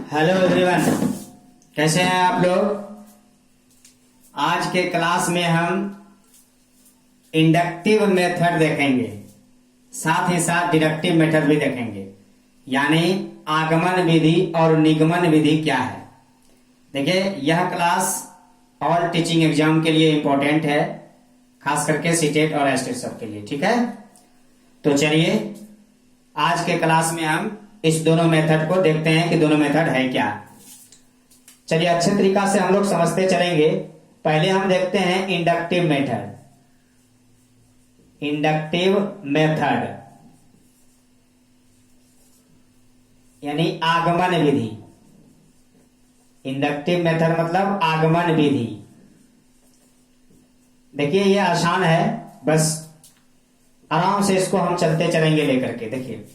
Hello everyone, कैसे हैं आप लोग। आज के क्लास में हम इंडक्टिव मेथड देखेंगे, साथ ही साथ डिडक्टिव मेथड भी देखेंगे, यानी आगमन विधि और निगमन विधि क्या है। देखिए, यह क्लास ऑल टीचिंग एग्जाम के लिए इंपॉर्टेंट है, खास करके सीटेट और एस्टेट सब के लिए। ठीक है, तो चलिए आज के क्लास में हम इस दोनों मेथड को देखते हैं कि दोनों मेथड है क्या। चलिए अच्छे तरीका से हम लोग समझते चलेंगे। पहले हम देखते हैं इंडक्टिव मेथड। इंडक्टिव मेथड यानी आगमन विधि। इंडक्टिव मेथड मतलब आगमन विधि। देखिए ये आसान है, बस आराम से इसको हम चलते चलेंगे लेकर के। देखिए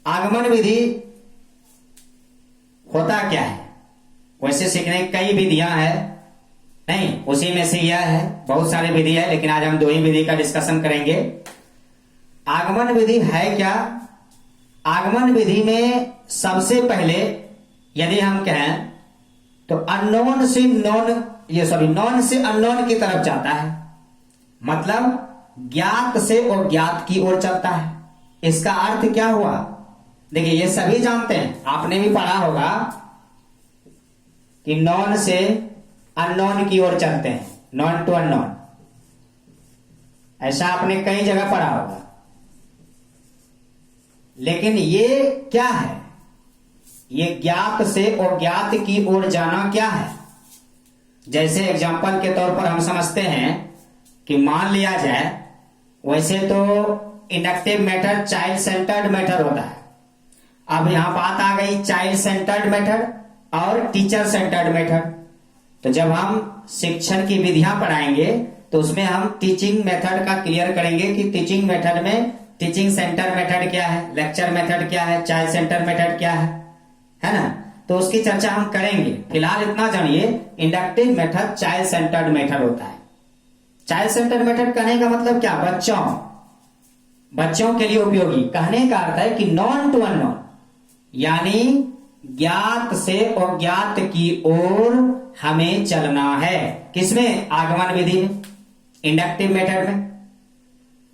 आगमन विधि होता क्या है। वैसे सीखने की कई विधियां हैं, नहीं उसी में से यह है। बहुत सारी विधि है, लेकिन आज हम दो ही विधि का डिस्कशन करेंगे। आगमन विधि है क्या। आगमन विधि में सबसे पहले यदि हम कहें तो अननोन से नॉन से अननोन की तरफ जाता है, मतलब ज्ञात से अज्ञात की ओर चलता है। इसका अर्थ क्या हुआ। देखिए ये सभी जानते हैं, आपने भी पढ़ा होगा कि नॉन से अननोन की ओर चलते हैं, नॉन टू अननोन। ऐसा आपने कई जगह पढ़ा होगा। लेकिन ये क्या है, ये ज्ञात से अज्ञात की ओर जाना क्या है। जैसे एग्जाम्पल के तौर पर हम समझते हैं कि मान लिया जाए, वैसे तो inductive method child centred method होता है। अब यहां बात आ गई चाइल्ड सेंटर्ड मेथड और टीचर सेंटर्ड मेथड। तो जब हम शिक्षण की विधियां पढ़ाएंगे तो उसमें हम टीचिंग मेथड का क्लियर करेंगे कि टीचिंग मेथड में टीचिंग सेंटर मेथड क्या है, लेक्चर मेथड क्या है, चाइल्ड सेंटर मेथड क्या है ना। तो उसकी चर्चा हम करेंगे। फिलहाल इतना जानिए, inductive method child centred method होता है। चाइल्ड सेंटर्ड मेथड कहने का मतलब क्या, बच्चों के लिए उपयोगी। कहने का अर्थ है कि नॉन टू अननोन, यानी ज्ञात से अज्ञात की ओर हमें चलना है। किसमें, आगमन विधि में, इंडक्टिव मेथड में।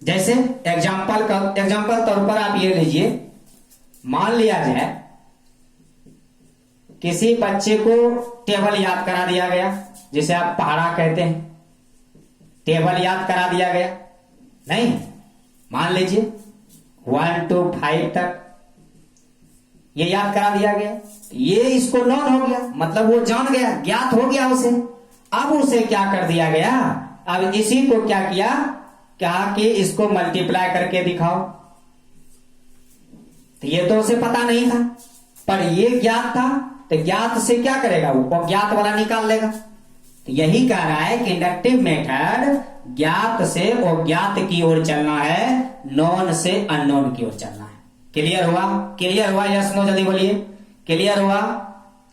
जैसे एग्जाम्पल तौर पर आप ये लीजिए, मान लिया जाए किसी बच्चे को टेबल याद करा दिया गया, जिसे आप पहाड़ा कहते हैं। टेबल याद करा दिया गया, नहीं मान लीजिए 1 to 5 तक ये याद करा दिया गया। ये इसको नॉन हो गया, मतलब वो जान गया, ज्ञात हो गया उसे। अब उसे क्या कर दिया गया, अब इसी को क्या किया, कहा कि इसको मल्टीप्लाई करके दिखाओ। तो ये तो उसे पता नहीं था, पर ये ज्ञात था, तो ज्ञात से क्या करेगा, वो ज्ञात वाला निकाल लेगा। तो यही कह रहा है कि इंडक्टिव मेथड ज्ञात से अज्ञात की ओर चलना है, नॉन से अननोन की ओर चलना है। क्लियर हुआ, यस नो जल्दी बोलिए। क्लियर हुआ।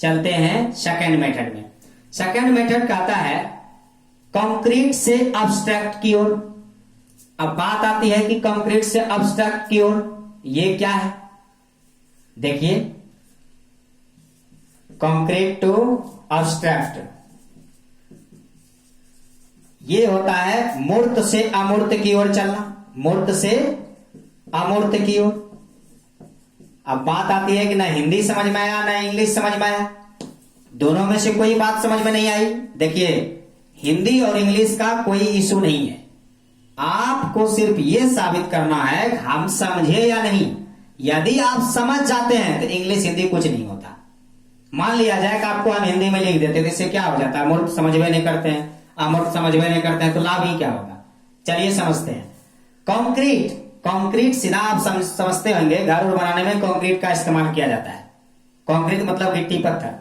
चलते हैं सेकंड मेथड में। सेकंड मेथड कहता है कॉन्क्रीट से अब्स्ट्रैक्ट की ओर। अब बात आती है कि कॉन्क्रीट से अब्स्ट्रैक्ट की ओर ये क्या है। देखिए कॉन्क्रीट टू अब्स्ट्रैक्ट, ये होता है मूर्त से अमूर्त की ओर चलना, मूर्त से अमूर्त की ओर। अब बात आती है कि ना हिंदी समझ में आया ना इंग्लिश समझ में आया, दोनों में से कोई बात समझ में नहीं आई। देखिए हिंदी और इंग्लिश का कोई इशू नहीं है, आपको सिर्फ ये साबित करना है हम समझे या नहीं। यदि आप समझ जाते हैं तो इंग्लिश हिंदी कुछ नहीं होता। मान लिया जाए कि आपको हम हिंदी में लिख देते तो इससे क्या हो जाता है, मूर्त समझ में नहीं करते हैं, अमूर्त समझ में नहीं करते हैं, तो लाभ ही क्या होगा। चलिए समझते हैं। कंक्रीट सीधा आप समझते होंगे, घर बनाने में कंक्रीट का इस्तेमाल किया जाता है। कंक्रीट मतलब गिट्टी पत्थर,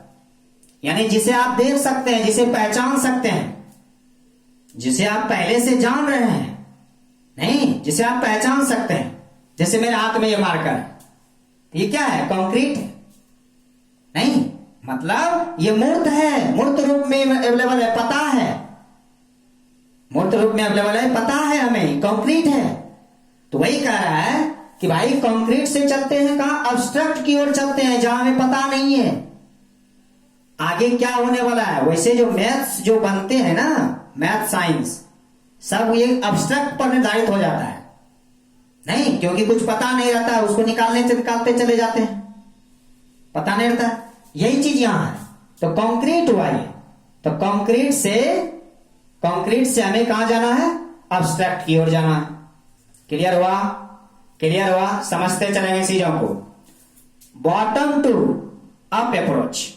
यानी जिसे आप देख सकते हैं, जिसे पहचान सकते हैं, जिसे आप पहले से जान रहे हैं, नहीं जिसे आप पहचान सकते हैं। जैसे मेरे हाथ में ये मार्कर है, ये क्या है, कंक्रीट है। नहीं मतलब ये मूर्त है, मूर्त रूप में अवेलेबल है, पता है, मूर्त रूप में अवेलेबल है, पता है हमें, कंक्रीट है। तो वही कह रहा है कि भाई कंक्रीट से चलते हैं कहां, अब्स्ट्रैक्ट की ओर चलते हैं, जहां हमें पता नहीं है। आगे क्या होने वाला है। वैसे जो मैथ्स जो बनते हैं ना, मैथ साइंस, सब ये अब्स्ट्रक्ट पर निर्धारित हो जाता है, नहीं, क्योंकि कुछ पता नहीं रहता है, उसको निकालते चले जाते हैं, पता नहीं रहता। यही चीज यहां है। तो कंक्रीट हुआ ये, तो कंक्रीट से हमें कहां जाना है, अब्स्ट्रैक्ट की ओर जाना है। क्लियर हुआ, क्लियर हुआ, समझते चलेंगे चीजों को। Bottom to up approach,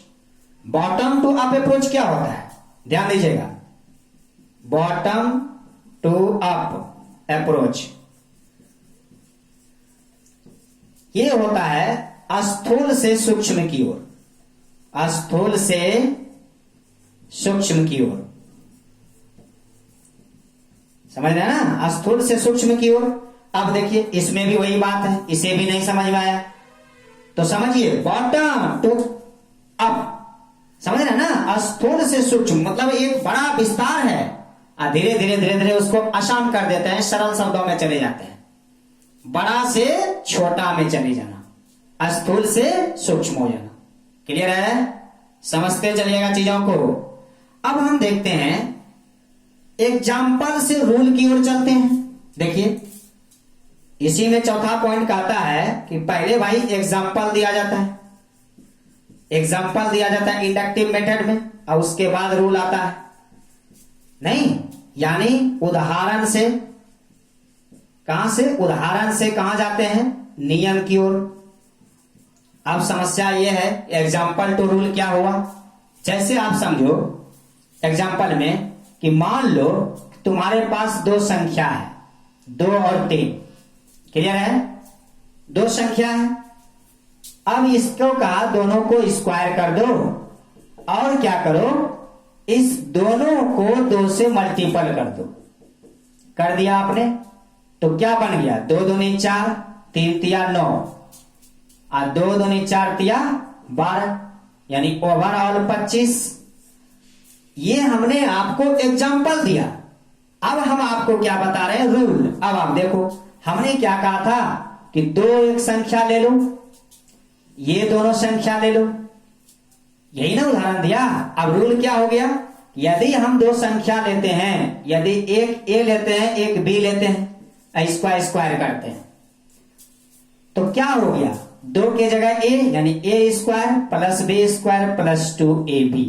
bottom to up approach क्या होता है, ध्यान दीजिएगा। बॉटम टू अप अप्रोच ये होता है स्थूल से सूक्ष्म की ओर, स्थूल से सूक्ष्म की ओर, समझ रहे हैं ना, स्थूल से सूक्ष्म की ओर। अब देखिए इसमें भी वही बात है, इसे भी नहीं समझ में आया तो समझिए, बॉटम टू अप, समझ रहे हैं ना, स्थूल से सूक्ष्म मतलब एक बड़ा विस्तार है, धीरे धीरे धीरे धीरे उसको आसान कर देते हैं, सरल शब्दों में चले जाते हैं, बड़ा से छोटा में चले जाना, स्थूल से सूक्ष्म हो जाना। क्लियर है, समझते चलिएगा चीजों को। अब हम देखते हैं एग्जाम्पल से रूल की ओर चलते हैं। देखिए इसी में चौथा पॉइंट कहता है कि पहले भाई एग्जाम्पल दिया जाता है, एग्जाम्पल दिया जाता है इंडक्टिव मेथड में, और उसके बाद रूल आता है, नहीं, यानी उदाहरण से, कहां से, उदाहरण से कहां जाते हैं, नियम की ओर। अब समस्या यह है एग्जाम्पल टू रूल क्या हुआ। जैसे आप समझो एग्जाम्पल में कि मान लो तुम्हारे पास दो संख्या है, 2 और 3, क्लियर है, दो संख्या है। अब इसको कहा दोनों को स्क्वायर कर दो, और क्या करो, इस दोनों को 2 से मल्टीपल कर दो, कर दिया आपने, तो क्या बन गया, 2 दूनी 4, 3 तिया 9, और 2 दूनी 4 तिया 12, यानी ओवरऑल 25। ये हमने आपको एग्जाम्पल दिया। अब हम आपको क्या बता रहे हैं, रूल। अब आप देखो हमने क्या कहा था कि 2 एक संख्या ले लो, ये दोनों संख्या ले लो, यही ना उदाहरण दिया। अब रूल क्या हो गया, यदि हम 2 संख्या लेते हैं, यदि एक ए लेते हैं एक बी लेते हैं, स्क्वायर करते हैं, तो क्या हो गया, 2 की जगह ए यानी A square plus B square plus 2ab,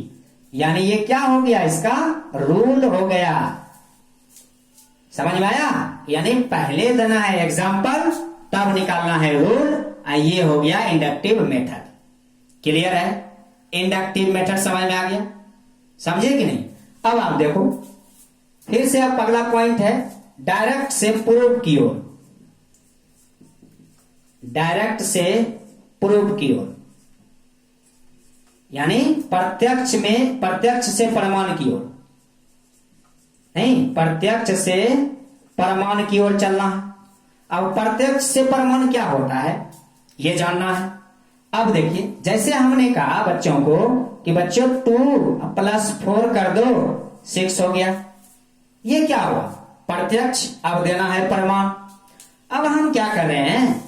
यानी ये क्या हो गया, इसका रूल हो गया। समझ में आया, यानी पहले देना है एग्जाम्पल, तब निकालना है रूल, ये हो गया इंडक्टिव मेथड। क्लियर है, इंडक्टिव मेथड समझ में आ गया, समझे कि नहीं। अब आप देखो फिर से, अब अगला पॉइंट है डायरेक्ट से प्रूफ की ओर, डायरेक्ट से प्रूफ की ओर, यानी प्रत्यक्ष से प्रमाण की ओर, नहीं, प्रत्यक्ष से प्रमाण की ओर चलना है। अब प्रत्यक्ष से प्रमाण क्या होता है ये जानना है। अब देखिए जैसे हमने कहा बच्चों को कि बच्चों 2 + 4 कर दो 6 हो गया, ये क्या हुआ, प्रत्यक्ष। अब देना है प्रमाण। अब हम क्या कर रहे हैं,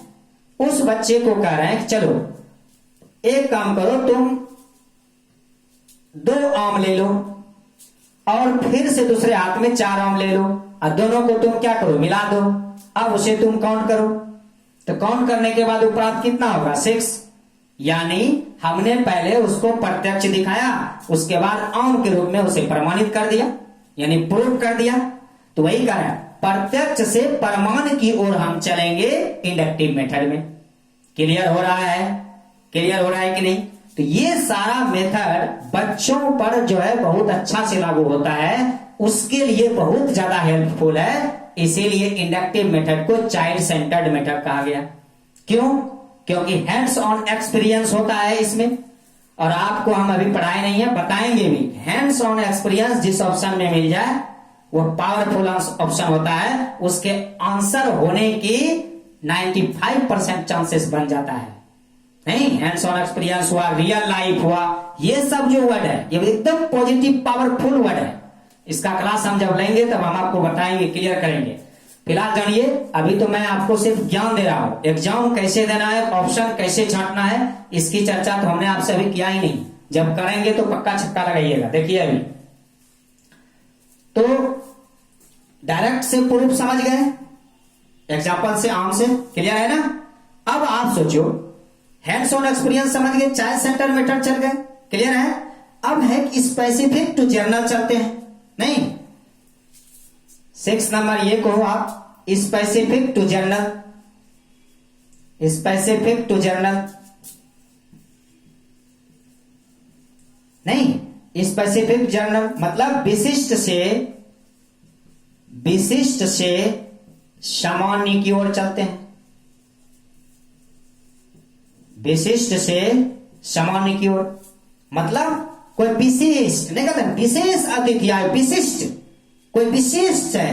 उस बच्चे को कह रहे हैं कि चलो एक काम करो, तुम 2 आम ले लो और फिर से दूसरे हाथ में 4 आम ले लो, और दोनों को तुम क्या करो, मिला दो। अब उसे तुम काउंट करो, तो काउंट करने के बाद उपरांत कितना होगा, 6। यानी हमने पहले उसको प्रत्यक्ष दिखाया, उसके बाद आम के रूप में उसे प्रमाणित कर दिया, यानी प्रूव कर दिया। तो वही कह रहा है, प्रत्यक्ष से प्रमाण की ओर हम चलेंगे इंडक्टिव मेथड में। क्लियर हो रहा है, क्लियर हो रहा है कि नहीं। तो ये सारा मेथड बच्चों पर जो है बहुत अच्छा से लागू होता है, उसके लिए बहुत ज्यादा हेल्पफुल है। इसीलिए इंडक्टिव मेथड को चाइल्ड सेंटर्ड मेथड कहा गया। क्यों, क्योंकि हैंड्स ऑन एक्सपीरियंस होता है इसमें, और आपको हम अभी पढ़ाए नहीं है, बताएंगे भी। हैंड्स ऑन एक्सपीरियंस जिस ऑप्शन में मिल जाए वो पावरफुल ऑप्शन होता है, उसके आंसर होने की 95% चांसेस बन जाता है। नहीं, हैंड्स ऑन एक्सपीरियंस हुआ, रियल लाइफ हुआ, ये सब जो वर्ड है ये एकदम पॉजिटिव पावरफुल वर्ड है। इसका क्लास हम जब लेंगे तब हम आपको बताएंगे, क्लियर करेंगे। फिलहाल जानिए, अभी तो मैं आपको सिर्फ ज्ञान दे रहा हूं। एग्जाम कैसे देना है, ऑप्शन कैसे छांटना है, इसकी चर्चा तो हमने आपसे अभी किया ही नहीं। जब करेंगे तो पक्का छक्का लगाइएगा। देखिए अभी तो डायरेक्ट से प्रूफ समझ गए, एग्जाम्पल से, आम से, क्लियर है ना। अब आप सोचो, हैंड्स ऑन एक्सपीरियंस समझ गए, चाइल्ड सेंटर मेथड चल गए, क्लियर है। अब है स्पेसिफिक टू जनरल चलते हैं, नहीं 6 नंबर ये कहो आप, specific to general, specific to general, नहीं स्पेसिफिक जनरल मतलब विशिष्ट से सामान्य की ओर चलते हैं, विशिष्ट से सामान्य की ओर मतलब कोई विशिष्ट नहीं कहते, विशेष अतिथि आए, विशिष्ट कोई विशिष्ट है,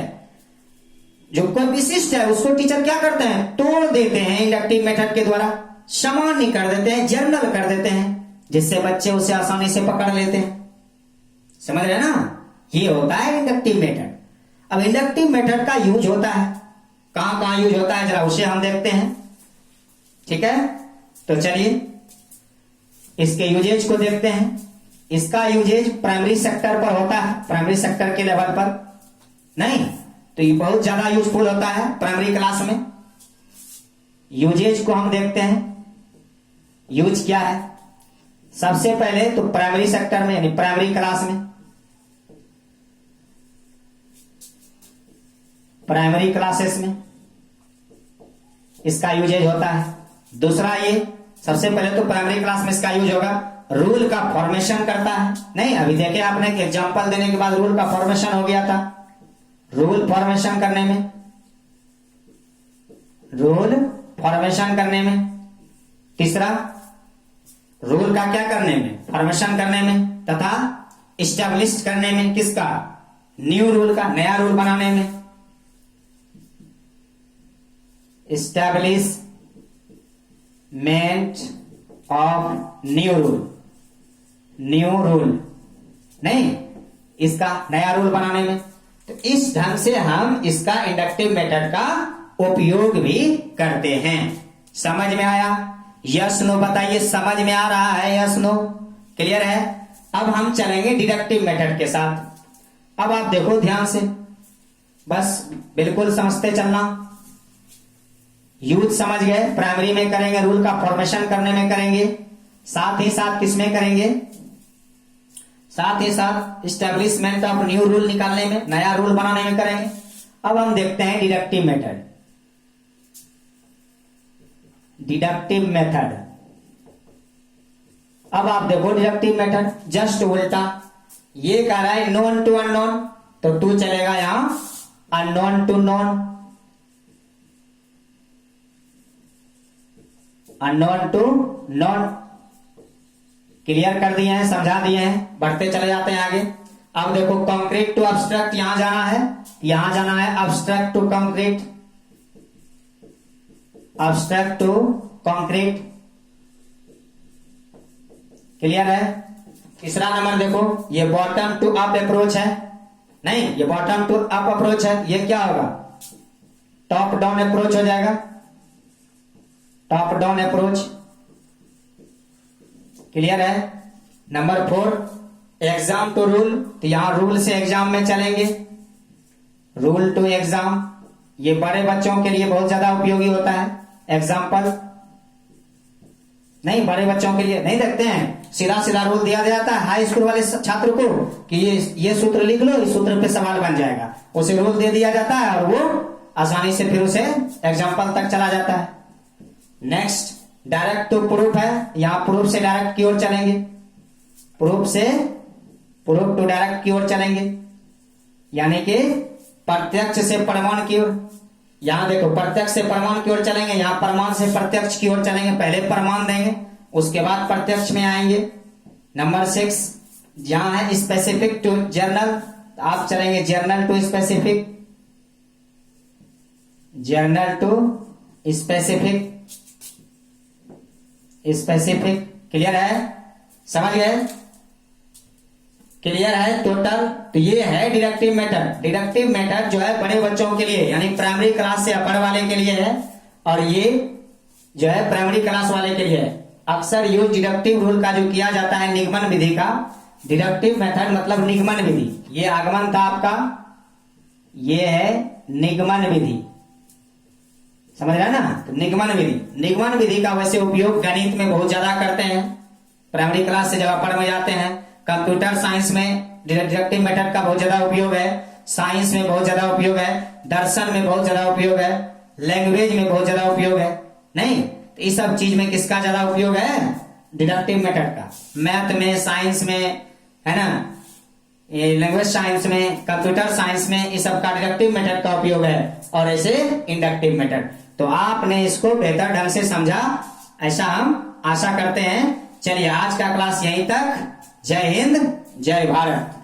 जो कोई विशिष्ट है उसको टीचर क्या करते हैं, तोड़ देते हैं इंडक्टिव मेथड के द्वारा, सामान्य कर देते हैं, जनरल कर देते हैं, जिससे बच्चे उसे आसानी से पकड़ लेते हैं। समझ रहे ना, ये होता है इंडक्टिव मेथड। अब इंडक्टिव मेथड का यूज होता है, कहां कहां यूज होता है जरा उसे हम देखते हैं, ठीक है। तो चलिए इसके यूजेज को देखते हैं। इसका यूजेज प्राइमरी सेक्टर पर होता है, प्राइमरी सेक्टर के लेवल पर नहीं, तो ये बहुत ज्यादा यूजफुल होता है प्राइमरी क्लास में। यूजेज को हम देखते हैं, यूज क्या है। सबसे पहले तो प्राइमरी सेक्टर में यानी प्राइमरी क्लास में, प्राइमरी क्लासेस में इसका यूजेज होता है। दूसरा ये सबसे पहले तो प्राइमरी क्लास में इसका यूज होगा, रूल का फॉर्मेशन करता है, नहीं अभी देखे आपने कि एग्जांपल देने के बाद रूल का फॉर्मेशन हो गया था, रूल फॉर्मेशन करने में, रूल फॉर्मेशन करने में। तीसरा रूल का क्या करने में, फॉर्मेशन करने में, तथा इस्टेब्लिश करने में, किसका, न्यू रूल का, नया रूल बनाने में, establishment of new rule, new rule नहीं इसका नया रूल बनाने में। तो इस ढंग से हम इसका इंडक्टिव मेथड का उपयोग भी करते हैं। समझ में आया, यस नो बताइए, समझ में आ रहा है, यस नो, क्लियर है। अब हम चलेंगे डिडक्टिव मेथड के साथ। अब आप देखो ध्यान से, बस बिल्कुल समझते चलना। यूज समझ गए, प्राइमरी में करेंगे, रूल का फॉर्मेशन करने में करेंगे, साथ ही साथ किसमें करेंगे, साथ ही साथ इस्टेब्लिशमेंट ऑफ न्यू रूल निकालने में, नया रूल बनाने में करेंगे। अब हम देखते हैं डिडक्टिव मेथड। डिडक्टिव मेथड, अब आप देखो डिडक्टिव मेथड जस्ट उल्टा, ये कह रहा है नोन टू अननोन, तो टू चलेगा यहां, unknown to known, unknown to known. Clear कर दिए हैं, समझा दिए हैं, बढ़ते चले जाते हैं आगे। अब देखो कॉन्क्रीट टू अब्स्ट्रैक्ट, यहां जाना है, यहां जाना है abstract to concrete, abstract to concrete, clear है। तीसरा नंबर देखो, ये बॉटम टू अप अप्रोच है, नहीं ये बॉटम टू अप अप्रोच है, ये क्या होगा, टॉप डाउन अप्रोच हो जाएगा, टॉप डाउन अप्रोच, क्लियर है। नंबर 4 एग्जाम टू रूल, तो यहां रूल से एग्जाम में चलेंगे, रूल टू एग्जाम, ये बड़े बच्चों के लिए बहुत ज्यादा उपयोगी होता है। एग्जाम्पल नहीं, बड़े बच्चों के लिए नहीं देखते हैं, सीधा सीधा रूल दिया जाता है हाई स्कूल वाले छात्र को कि ये सूत्र लिख लो, इस सूत्र पे सवाल बन जाएगा, उसे रूल दे दिया जाता है और वो आसानी से फिर उसे एग्जाम्पल तक चला जाता है। नेक्स्ट डायरेक्ट टू प्रूफ है, यहां प्रूफ से डायरेक्ट की ओर चलेंगे, प्रूफ से प्रूफ टू डायरेक्ट की ओर चलेंगे, यानी कि प्रत्यक्ष से प्रमाण की ओर। यहां देखो प्रत्यक्ष से प्रमाण की ओर चलेंगे, यहां प्रमाण से प्रत्यक्ष की ओर चलेंगे, पहले प्रमाण देंगे उसके बाद प्रत्यक्ष में आएंगे। नंबर 6 जहां है स्पेसिफिक टू जर्नल, आप चलेंगे general to specific, general to specific, specific, clear है, समझ गए, क्लियर है टोटल। तो ये है डिडक्टिव मेथड। डिडक्टिव मेथड जो है बड़े बच्चों के लिए यानी प्राइमरी क्लास से अपर वाले के लिए है, और ये जो है प्राइमरी क्लास वाले के लिए है। अक्सर यूज डिडक्टिव रूल का जो किया जाता है निगमन विधि का, डिडक्टिव मेथड मतलब निगमन विधि। ये आगमन था आपका, ये है निगमन विधि, समझ रहे हैं ना। तो निगमन विधि, निगमन विधि का वैसे उपयोग गणित में बहुत ज्यादा करते हैं, प्राइमरी क्लास से जब अपर में जाते हैं। कंप्यूटर साइंस में डिडक्टिव मेथड का बहुत ज्यादा उपयोग है, साइंस में बहुत ज्यादा उपयोग है, दर्शन में बहुत ज्यादा उपयोग है, लैंग्वेज में बहुत ज्यादा उपयोग है। नहीं, तो इस सब चीज में किसका ज्यादा उपयोग है? डिडक्टिव मेथड का। मैथ में, साइंस में, है ना, ये लैंग्वेज साइंस में, कंप्यूटर साइंस में, इस सब का डिडक्टिव मेथड का उपयोग है, और ऐसे इंडक्टिव मेथड। तो आपने इसको बेहतर ढंग से समझा, ऐसा हम आशा करते हैं। चलिए आज का क्लास यहीं तक। जय हिंद, जय भारत।